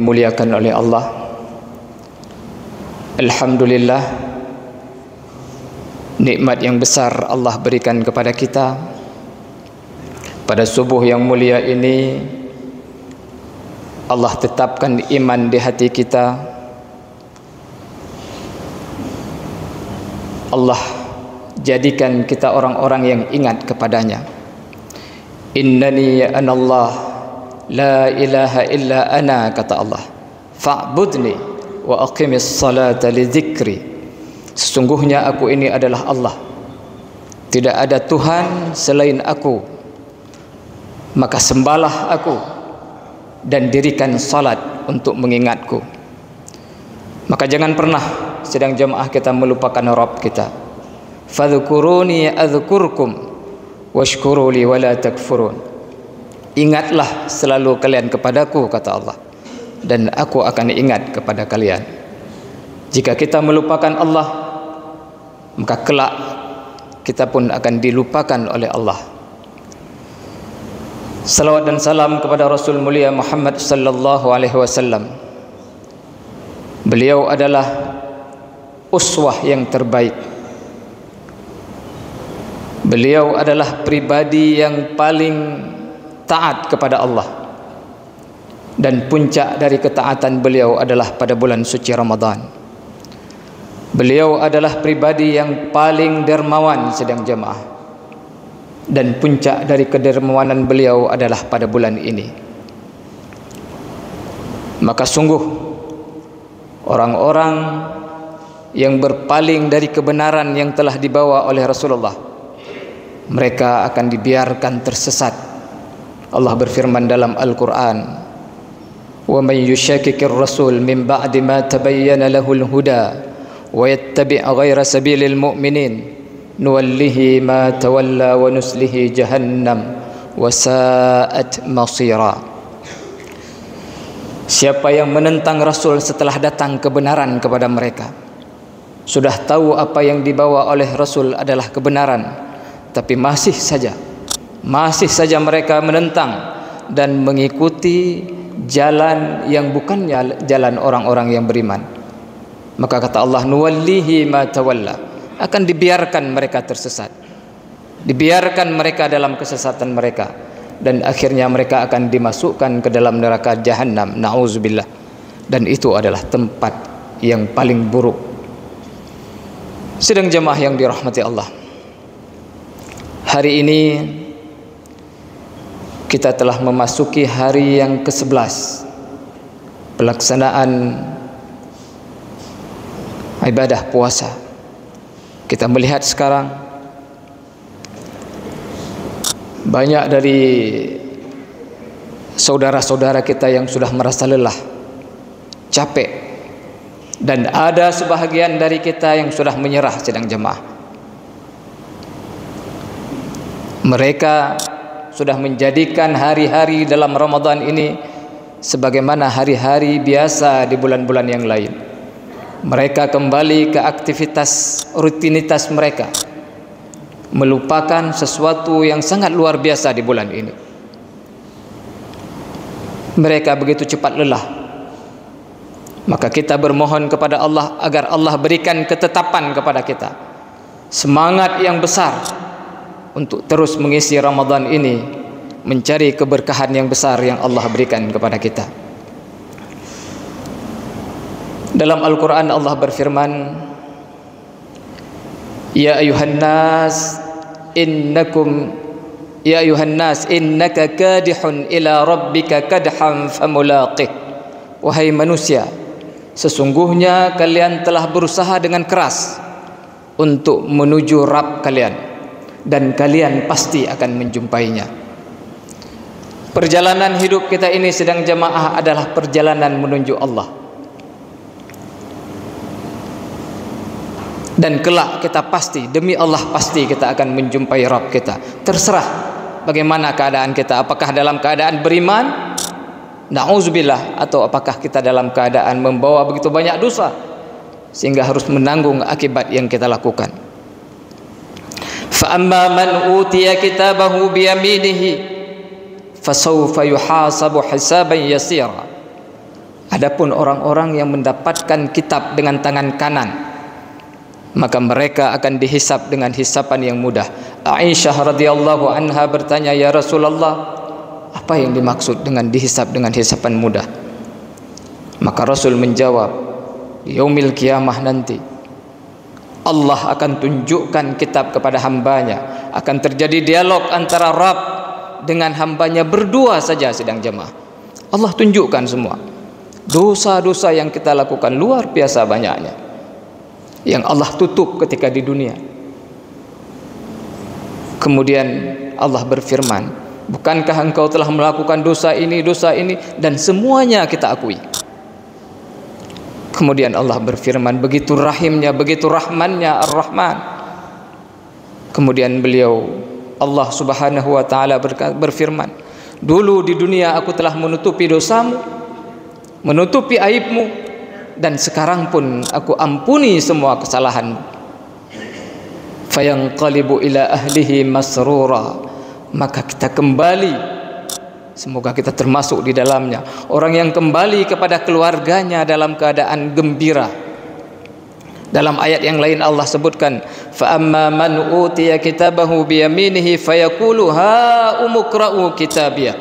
Dimuliakan oleh Allah. Alhamdulillah, nikmat yang besar Allah berikan kepada kita. Pada subuh yang mulia ini Allah tetapkan iman di hati kita. Allah jadikan kita orang-orang yang ingat kepadanya. Innani anallah la ilaha illa ana, kata Allah, fa'budni wa aqimis salata li dzikri. Sesungguhnya aku ini adalah Allah, tidak ada Tuhan selain aku, maka sembahlah aku dan dirikan salat untuk mengingatku. Maka jangan pernah sedang jemaah kita melupakan Rabb kita. Fadhkuruni adzkurkum washkuru li wala takfurun. Ingatlah selalu kalian kepadaku, kata Allah, dan aku akan ingat kepada kalian. Jika kita melupakan Allah, maka kelak kita pun akan dilupakan oleh Allah. Salawat dan salam kepada Rasul mulia Muhammad sallallahu alaihi wasallam. Beliau adalah uswah yang terbaik. Beliau adalah pribadi yang paling taat kepada Allah, dan puncak dari ketaatan beliau adalah pada bulan suci Ramadan. Beliau adalah pribadi yang paling dermawan sedang jemaah, dan puncak dari kedermawanan beliau adalah pada bulan ini. Maka sungguh orang-orang yang berpaling dari kebenaran yang telah dibawa oleh Rasulullah, mereka akan dibiarkan tersesat. Allah berfirman dalam Al-Quran, "Wa man yushakkikir rasul min ba'di ma tabayyana lahul huda wa yattabi' ghayra sabilil mu'minin nuwallihi ma tawalla wa nuslihi jahannam wa sa'at masira." Siapa yang menentang Rasul setelah datang kebenaran kepada mereka, sudah tahu apa yang dibawa oleh Rasul adalah kebenaran, tapi masih saja mereka menentang dan mengikuti jalan yang bukannya jalan orang-orang yang beriman. Maka kata Allah, nuwallihi ma tawalla, akan dibiarkan mereka tersesat, dibiarkan mereka dalam kesesatan mereka, dan akhirnya mereka akan dimasukkan ke dalam neraka Jahannam, na'udzubillah. Dan itu adalah tempat yang paling buruk. Sedang jemaah yang dirahmati Allah, hari ini kita telah memasuki hari yang ke-11 pelaksanaan ibadah puasa. Kita melihat sekarang banyak dari saudara-saudara kita yang sudah merasa lelah, capek, dan ada sebahagian dari kita yang sudah menyerah sedang jemaah. Mereka sudah menjadikan hari-hari dalam Ramadan ini sebagaimana hari-hari biasa di bulan-bulan yang lain. Mereka kembali ke aktivitas rutinitas mereka, melupakan sesuatu yang sangat luar biasa di bulan ini. Mereka begitu cepat lelah. Maka kita bermohon kepada Allah agar Allah berikan ketetapan kepada kita, semangat yang besar untuk terus mengisi Ramadan ini, mencari keberkahan yang besar yang Allah berikan kepada kita. Dalam Al-Quran Allah berfirman, Ya ayuhan nas innaka kadihun ila rabbika kadhan famulaqih. Wahai manusia, sesungguhnya kalian telah berusaha dengan keras untuk menuju Rabb kalian, dan kalian pasti akan menjumpainya. Perjalanan hidup kita ini sedang jemaah adalah perjalanan menuju Allah. Dan kelak kita pasti, demi Allah pasti kita akan menjumpai Rabb kita. Terserah bagaimana keadaan kita, apakah dalam keadaan beriman, na'udzubillah, atau apakah kita dalam keadaan membawa begitu banyak dosa sehingga harus menanggung akibat yang kita lakukan. Fa amma man utiya kitabahu bi yaminihi fasawfa yuhasabu hisaban yasira. Adapun orang-orang yang mendapatkan kitab dengan tangan kanan, maka mereka akan dihisap dengan hisapan yang mudah. Aisyah radhiyallahu anha bertanya, "Ya Rasulullah, apa yang dimaksud dengan dihisap dengan hisapan mudah?" Maka Rasul menjawab, di yaumil kiamah nanti Allah akan tunjukkan kitab kepada hambanya, akan terjadi dialog antara Rabb dengan hambanya berdua saja sedang jemaah. Allah tunjukkan semua dosa-dosa yang kita lakukan luar biasa banyaknya, yang Allah tutup ketika di dunia. Kemudian Allah berfirman, bukankah engkau telah melakukan dosa ini dan semuanya kita akui. Kemudian Allah berfirman, begitu rahimnya, begitu rahmannya Ar-Rahman. Kemudian beliau, Allah subhanahu wa ta'ala berfirman, dulu di dunia aku telah menutupi dosamu, menutupi aibmu, dan sekarang pun aku ampuni semua kesalahanmu. Fayanqalibu ila ahlihi masrura, maka kita kembali, semoga kita termasuk di dalamnya, orang yang kembali kepada keluarganya dalam keadaan gembira. Dalam ayat yang lain Allah sebutkan, fa amma man utiya kitabahu bi yaminihi fayaqulu ha umqra'u kitabiyah.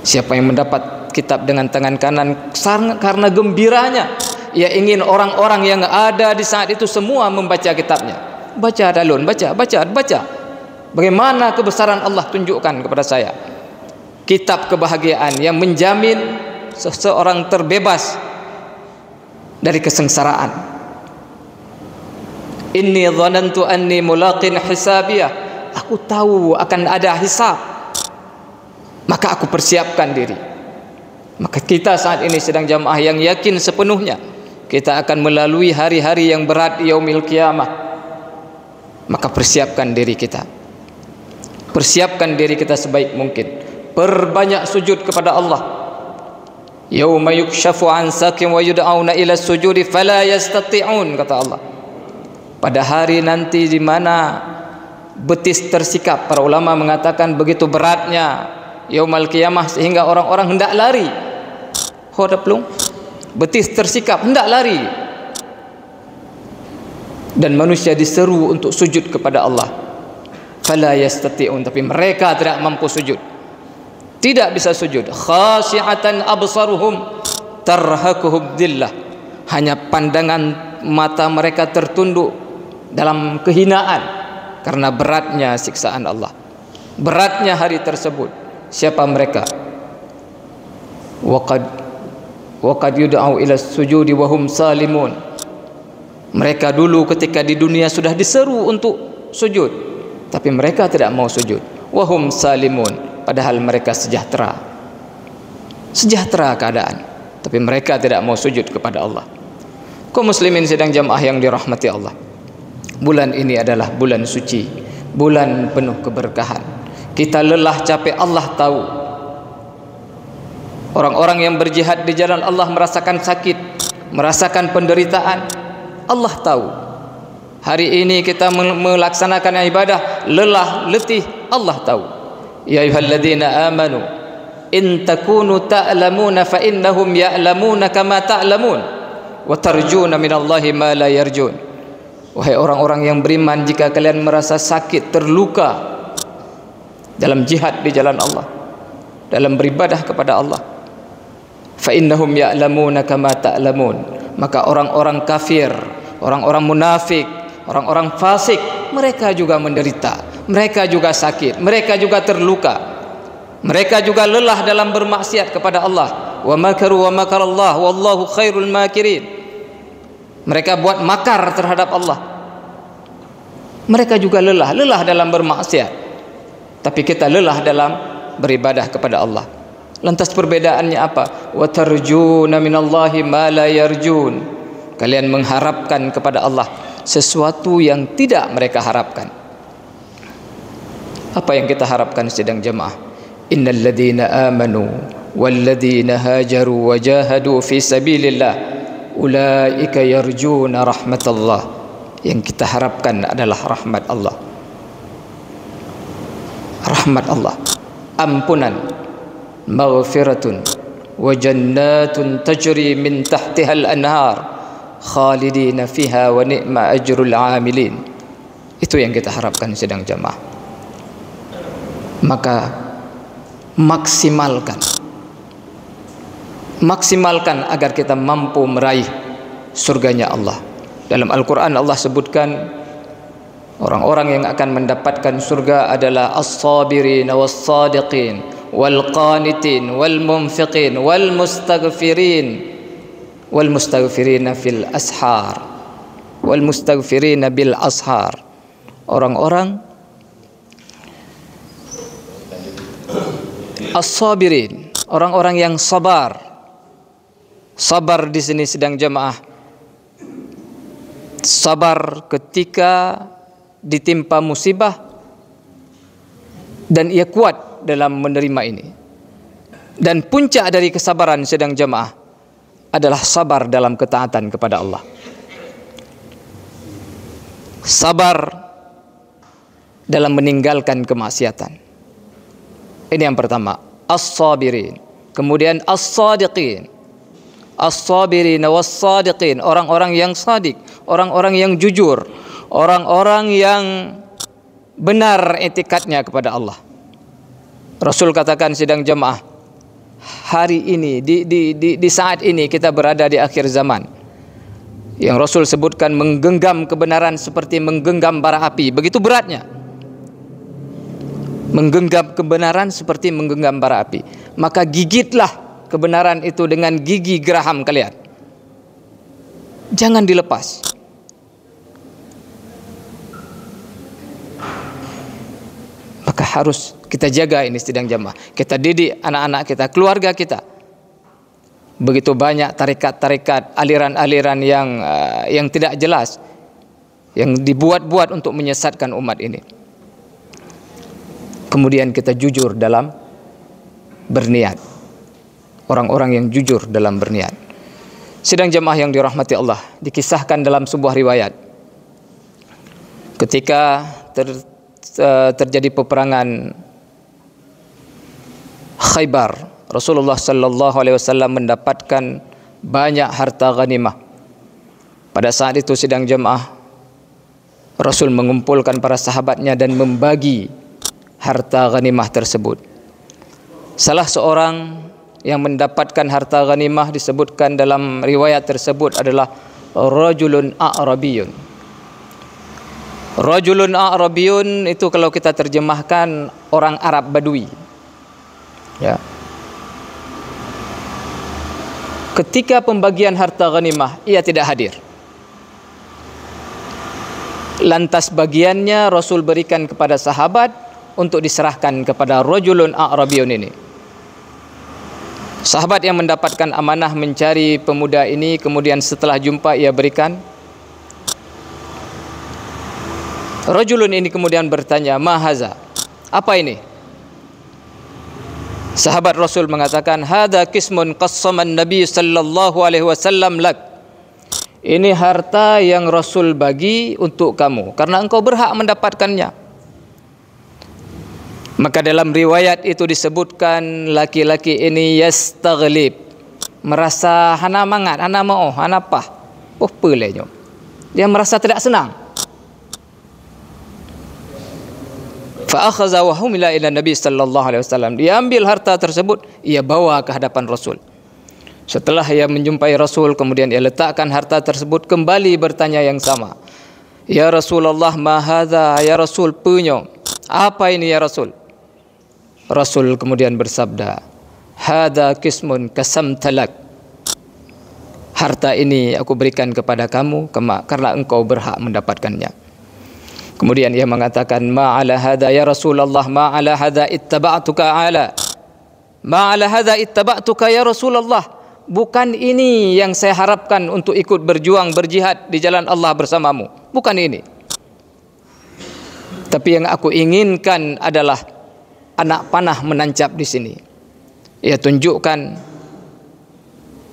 Siapa yang mendapat kitab dengan tangan kanan karena gembiranya, ia ingin orang-orang yang ada di saat itu semua membaca kitabnya. Baca dalun, baca. Bagaimana kebesaran Allah tunjukkan kepada saya. Kitab kebahagiaan yang menjamin seseorang terbebas dari kesengsaraan. Inni dhanantu anni mulaqin hisabiyah. Aku tahu akan ada hisab, maka aku persiapkan diri. Maka kita saat ini sedang jamaah yang yakin sepenuhnya kita akan melalui hari-hari yang berat di yaumil qiyamah. Maka persiapkan diri kita. Persiapkan diri kita sebaik mungkin. Perbanyak sujud kepada Allah. Yauma yukshafu an saqin wa yud'auna ila sujudi fala yastati'un, kata Allah. Pada hari nanti di mana betis tersikap, para ulama mengatakan begitu beratnya yaumul qiyamah sehingga orang-orang hendak lari. Hodaplung, betis tersikap hendak lari, dan manusia diseru untuk sujud kepada Allah. Fala yastati'un, tapi mereka tidak mampu sujud, tidak bisa sujud. Khashi'atan absaruhum tarhaquhum dhillah, hanya pandangan mata mereka tertunduk dalam kehinaan karena beratnya siksaan Allah, beratnya hari tersebut. Siapa mereka? Waqad yud'au ila sujudi wa hum salimun. Mereka dulu ketika di dunia sudah diseru untuk sujud, tapi mereka tidak mau sujud. Wa hum salimun, padahal mereka sejahtera keadaan, tapi mereka tidak mau sujud kepada Allah. Kaum muslimin sedang jamaah yang dirahmati Allah, bulan ini adalah bulan suci, bulan penuh keberkahan. Kita lelah capek Allah tahu. Orang-orang yang berjihad di jalan Allah merasakan sakit, merasakan penderitaan, Allah tahu. Hari ini kita melaksanakan ibadah lelah, letih, Allah tahu. Ya ayyuhalladzina amanu in takunu ta'lamuna fa innahum ya'lamuna kama ta'lamun wa tarjuna minallahi ma la yarjun. Wahai orang-orang yang beriman, jika kalian merasa sakit, terluka dalam jihad di jalan Allah, dalam beribadah kepada Allah, fa innahum ya'lamuna kama ta'lamun, maka orang-orang kafir, orang-orang munafik, orang-orang fasik, mereka juga menderita, mereka juga sakit, mereka juga terluka, mereka juga lelah dalam bermaksiat kepada Allah. Wa makaru wa makarallah wallahu khairul makirin. Mereka buat makar terhadap Allah, mereka juga lelah dalam bermaksiat, tapi kita lelah dalam beribadah kepada Allah. Lantas perbedaannya apa? Wa tarjuna minallahi ma la yarjun. Kalian mengharapkan kepada Allah sesuatu yang tidak mereka harapkan. Apa yang kita harapkan sedang jemaah? Innal ladzina amanu wal ladzina hajaru wa jahadu fi sabilillah ulaika yarjuna rahmatallah. Yang kita harapkan adalah rahmat Allah. Rahmat Allah, ampunan, maghfiratun, wa jannatun tajri min tahtiha al-anhar khalidina fiha wa ni'ma ajrul 'amilin. Itu yang kita harapkan sidang jamaah. Maka maksimalkan agar kita mampu meraih surganya Allah. Dalam Al-Quran Allah sebutkan orang-orang yang akan mendapatkan surga adalah as-sabirin was-sadiqin wal-qanitin wal-munfiqin wal-mustaghfirin fil ashar wal-mustaghfirin bil ashar. Orang-orang as-sabirin, orang-orang yang sabar. Sabar di sini sedang jamaah, sabar ketika ditimpa musibah dan ia kuat dalam menerima ini. Dan puncak dari kesabaran sedang jamaah adalah sabar dalam ketaatan kepada Allah. Sabar dalam meninggalkan kemaksiatan. Ini yang pertama, as-sabirin. Kemudian as-sadiqin. As-sabirin was-sadiqin, orang-orang yang sadik, orang-orang yang jujur, orang-orang yang benar etikadnya kepada Allah. Rasul katakan sidang jamaah, hari ini di saat ini kita berada di akhir zaman. Yang Rasul sebutkan menggenggam kebenaran seperti menggenggam bara api, begitu beratnya. Menggenggam kebenaran seperti menggenggam bara api. Maka gigitlah kebenaran itu dengan gigi geraham kalian. Jangan dilepas. Maka harus kita jaga ini sidang jamaah. Kita didik anak-anak kita, keluarga kita. Begitu banyak tarikat-tarikat, aliran-aliran yang tidak jelas, yang dibuat-buat untuk menyesatkan umat ini. Kemudian kita jujur dalam berniat. Orang-orang yang jujur dalam berniat. Sidang jamaah yang dirahmati Allah, dikisahkan dalam sebuah riwayat ketika terjadi peperangan Khaybar, Rasulullah sallallahu alaihi wasallam mendapatkan banyak harta ghanimah. Pada saat itu sidang jamaah, Rasul mengumpulkan para sahabatnya dan membagi harta ghanimah tersebut. Salah seorang yang mendapatkan harta ghanimah disebutkan dalam riwayat tersebut adalah rajulun a'rabiyun. Rajulun a'rabiyun itu kalau kita terjemahkan orang Arab Badui. Ya. Ketika pembagian harta ghanimah, ia tidak hadir. Lantas bagiannya Rasul berikan kepada sahabat untuk diserahkan kepada rajulun a'rabiyun ini. Sahabat yang mendapatkan amanah mencari pemuda ini, kemudian setelah jumpa ia berikan. Rajulun ini kemudian bertanya, "Ma haza?" Apa ini? Sahabat Rasul mengatakan, "Hadza qismun qassaman Nabi sallallahu alaihi wasallam lak." Ini harta yang Rasul bagi untuk kamu karena engkau berhak mendapatkannya. Maka dalam riwayat itu disebutkan laki-laki ini yastaghlib, merasa hana mangat, hana mau, hana pah. Pelenya. Dia merasa tidak senang. Fa akhadha wa humila ila Nabi sallallahu alaihi wasallam. Dia ambil harta tersebut, ia bawa ke hadapan Rasul. Setelah ia menjumpai Rasul, kemudian ia letakkan harta tersebut, kembali bertanya yang sama. Ya Rasulullah, ma hadza? Ya Rasul, punya. Apa ini ya Rasul? Rasul kemudian bersabda, "Hadza qismun qasamta lak." Harta ini aku berikan kepada kamu karena engkau berhak mendapatkannya. Kemudian ia mengatakan, "Ma ala hadza ya Rasulullah, ma ala hadza ittaba'tuka ala. Ma ala hadza ittaba'tuka ya Rasulullah." Bukan ini yang saya harapkan untuk ikut berjuang berjihad di jalan Allah bersamamu. Bukan ini. Tapi yang aku inginkan adalah anak panah menancap di sini. Ia tunjukkan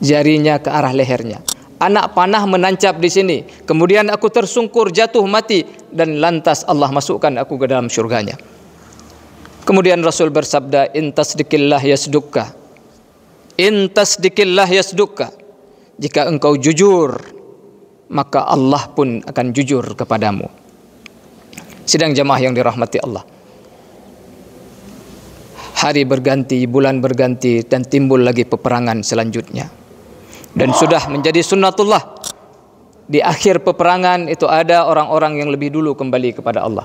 jarinya ke arah lehernya. Anak panah menancap di sini. Kemudian aku tersungkur jatuh mati dan lantas Allah masukkan aku ke dalam syurganya. Kemudian Rasul bersabda, "In tasdiqillah yasdukka." In tasdikillah yasdukka. Jika engkau jujur, maka Allah pun akan jujur kepadamu. Sidang jemaah yang dirahmati Allah, hari berganti, bulan berganti, dan timbul lagi peperangan selanjutnya. Dan sudah menjadi sunnatullah, di akhir peperangan itu ada orang-orang yang lebih dulu kembali kepada Allah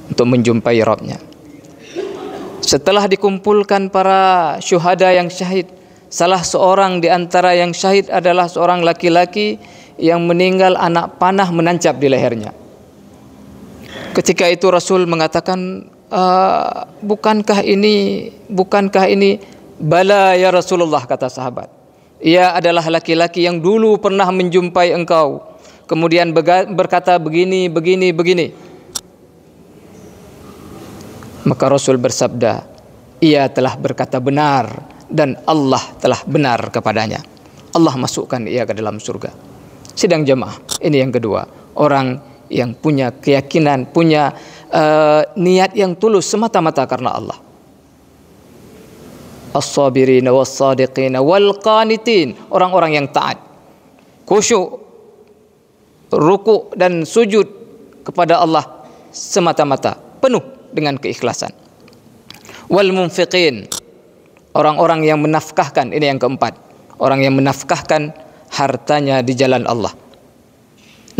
untuk menjumpai Rabbnya. Setelah dikumpulkan para syuhada yang syahid, salah seorang di antara yang syahid adalah seorang laki-laki yang meninggal anak panah menancap di lehernya. Ketika itu Rasul mengatakan, bukankah ini bala ya Rasulullah, kata sahabat. Ia adalah laki-laki yang dulu pernah menjumpai engkau, kemudian berkata begini. Maka Rasul bersabda, ia telah berkata benar dan Allah telah benar kepadanya. Allah masukkan ia ke dalam surga. Sidang jemaah, ini yang kedua, orang yang punya keyakinan, punya niat yang tulus semata-mata karena Allah. As-sabirina was-sadiqina wal-qanitin, orang-orang yang taat, khusyuk, ruku dan sujud kepada Allah semata-mata, penuh dengan keikhlasan. Wal munfiqin, orang-orang yang menafkahkan, ini yang keempat, orang yang menafkahkan hartanya di jalan Allah.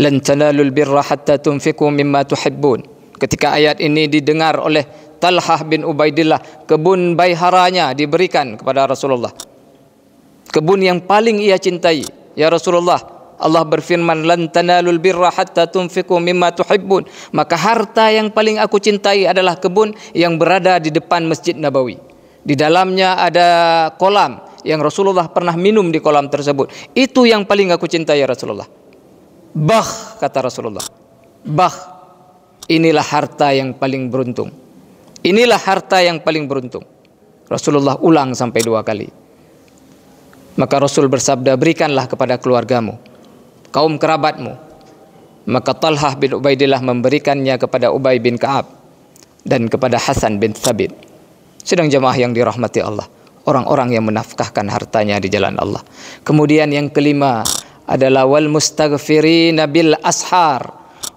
Lan tanalul birra hatta tunfiqu mimma tuhibbun. Ketika ayat ini didengar oleh Talhah bin Ubaidillah, kebun bayharanya diberikan kepada Rasulullah, kebun yang paling ia cintai. Ya Rasulullah, Allah berfirman, lan tanalul birra hatta tunfiqu mimma tuhibbun. Maka harta yang paling aku cintai adalah kebun yang berada di depan Masjid Nabawi. Di dalamnya ada kolam yang Rasulullah pernah minum di kolam tersebut. Itu yang paling aku cintai ya Rasulullah. Bah, kata Rasulullah, bah, inilah harta yang paling beruntung. Inilah harta yang paling beruntung. Rasulullah ulang sampai 2 kali. Maka Rasul bersabda, berikanlah kepada keluargamu, kaum kerabatmu. Maka Talhah bin Ubaidillah memberikannya kepada Ubay bin Ka'ab dan kepada Hasan bin Thabit. Sedang jemaah yang dirahmati Allah, orang-orang yang menafkahkan hartanya di jalan Allah. Kemudian yang kelima adalah wal mustaghfirina bil ashar,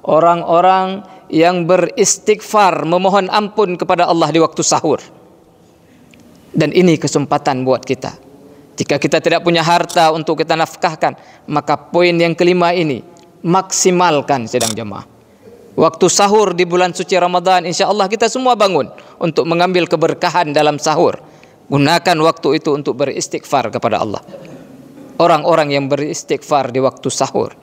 orang-orang yang beristighfar, memohon ampun kepada Allah di waktu sahur. Dan ini kesempatan buat kita. Jika kita tidak punya harta untuk kita nafkahkan, maka poin yang kelima ini maksimalkan sedang jemaah. Waktu sahur di bulan suci Ramadan, insya Allah kita semua bangun untuk mengambil keberkahan dalam sahur. Gunakan waktu itu untuk beristighfar kepada Allah. Orang-orang yang beristighfar di waktu sahur,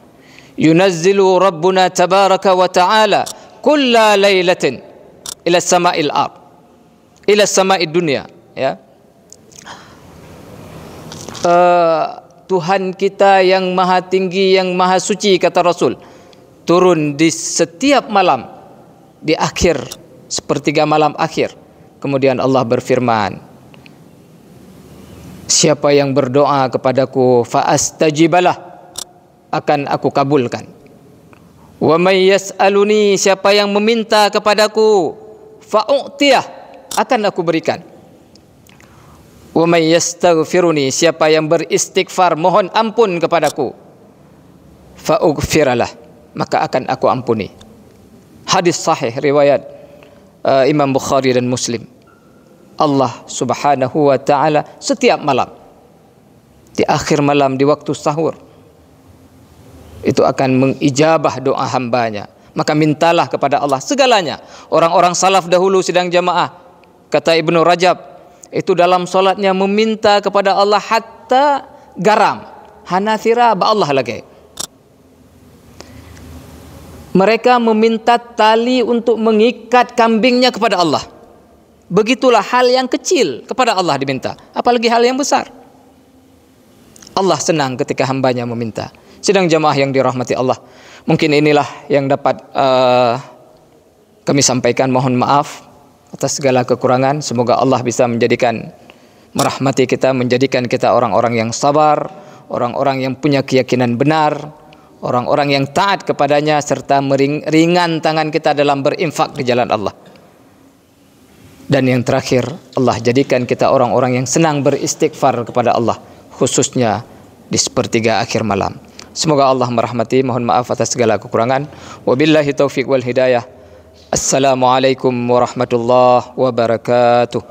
yunazzilu Rabbuna tabaraka wa ta'ala kulla lailatin ila sama'il ard, ila sama'id dunya, ya. Tuhan kita yang maha tinggi, yang maha suci, kata Rasul, turun di setiap malam di akhir sepertiga malam akhir. Kemudian Allah berfirman, siapa yang berdoa kepadaku fa astajibalah, akan aku kabulkan. Wa may yas'aluni, siapa yang meminta kepadaku fa u'tiyah, akan aku berikan. Wa may yastaghfiruni, siapa yang beristighfar, mohon ampun kepadaku, fa ughfiralah, maka akan aku ampuni. Hadis sahih riwayat Imam Bukhari dan Muslim. Allah Subhanahu wa ta'ala setiap malam, di akhir malam, di waktu sahur, itu akan mengijabah doa hambanya. Maka mintalah kepada Allah segalanya. Orang-orang salaf dahulu sedang jamaah, kata Ibnu Rajab, itu dalam solatnya meminta kepada Allah hatta garam, hanathira ba Allah lagi. Mereka meminta tali untuk mengikat kambingnya kepada Allah. Begitulah hal yang kecil kepada Allah diminta, apalagi hal yang besar. Allah senang ketika hambanya meminta. Sedang jamaah yang dirahmati Allah, mungkin inilah yang dapat kami sampaikan. Mohon maaf atas segala kekurangan. Semoga Allah bisa merahmati kita, menjadikan kita orang-orang yang sabar, orang-orang yang punya keyakinan benar, orang-orang yang taat kepadanya, serta ringan tangan kita dalam berinfak di jalan Allah. Dan yang terakhir, Allah jadikan kita orang-orang yang senang beristighfar kepada Allah, khususnya di sepertiga akhir malam. Semoga Allah merahmati. Mohon maaf atas segala kekurangan. Wabillahi taufiq wal hidayah. Assalamualaikum warahmatullahi wabarakatuh.